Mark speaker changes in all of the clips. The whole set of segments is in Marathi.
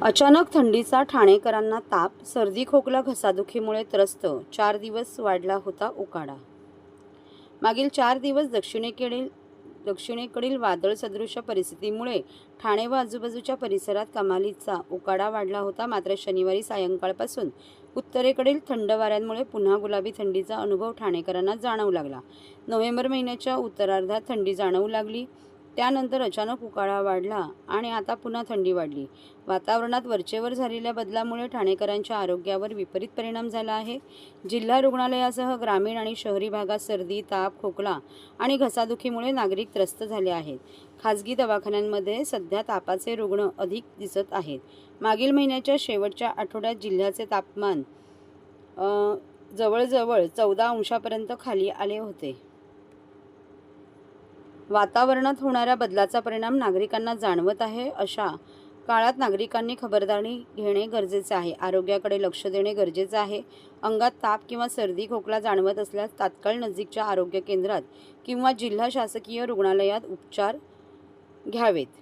Speaker 1: अचानक थंडीचा ठाणेकरांना ताप, सर्दी खोकला घसादुखीमुळे त्रस्त, 4 दिवस वाढला होता उकाडा। मागील 4 दिवस दक्षिणेकडील वादळसदृश परिस्थितीमुळे ठाणे व आजूबाजूच्या परिसरात कमालीचा उकाडा वाढला होता। मात्र शनिवारी सायंकाळपासून उत्तरेकडील थंड वाऱ्यांमुळे पुन्हा गुलाबी थंडीचा अनुभव ठाणेकरांना जाणवू लागला। नोव्हेंबर महिन्याच्या उत्तरार्धात थंडी जाणवू लागली, त्यानंतर अचानक उकाडा वाढला आणि आता पुन्हा थंडी वाढली। वातावरणात वरचेवर झालेल्या बदलामुळे ठाणेकरांच्या आरोग्यावर विपरीत परिणाम झाला आहे। जिल्हा रुग्णालयासह ग्रामीण आणि शहरी भागात सर्दी, ताप, खोकला आणि घसादुखीमुळे नागरिक त्रस्त झाले आहेत। खासगी दवाखान्यांमध्ये सध्या तापाचे रुग्ण अधिक दिसत आहेत। मागील महिन्याच्या शेवटच्या आठवड्यात जिल्ह्याचे तापमान जवळजवळ 14 अंशांपर्यंत खाली आले होते। वातावरणात होणाऱ्या बदलाचा परिणाम नागरिकांना जाणवत आहे। अशा काळात नागरिकांनी खबरदारी घेणे गरजेचे आहे। आरोग्याकडे लक्ष देणे गरजेचे आहे। अंगात ताप किंवा सर्दी खोकला जाणवत असल्यास तात्काळ नजीकच्या आरोग्य केंद्रात किंवा जिल्हा शासकीय रुग्णालयात उपचार घ्यावेत।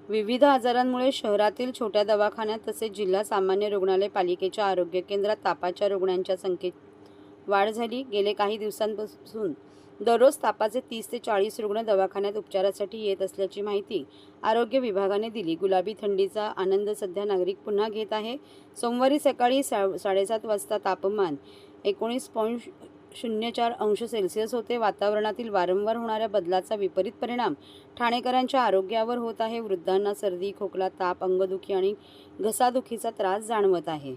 Speaker 1: विविध आजारांमुळे शहरातील छोट्या दवाखान्यात तसेच जिल्हा सामान्य रुग्णालय पालिकेच्या आरोग्य केंद्रात तापाच्या रुग्णांच्या संख्येत वाढ झाली। गेले काही दिवसांपासून दररोज तापाचे 30 ते 40 रुग्ण दवाखान्यात उपचारासाठी येत असल्याची माहिती आरोग्य विभागाने दिली। गुलाबी थंडीचा आनंद सध्या नागरिक पुन्हा घेत आहे। सोमवारी सकाळी 7:30 वाजता तापमान 19.04 अंश सेल्सिअस होते। वातावरणातील वारंवार होणाऱ्या बदलाचा विपरीत परिणाम ठाणेकरांच्या आरोग्यावर होत आहे। वृद्धांना सर्दी, खोकला, ताप, अंगदुखी आणि घसादुखीचा त्रास जाणवत आहे।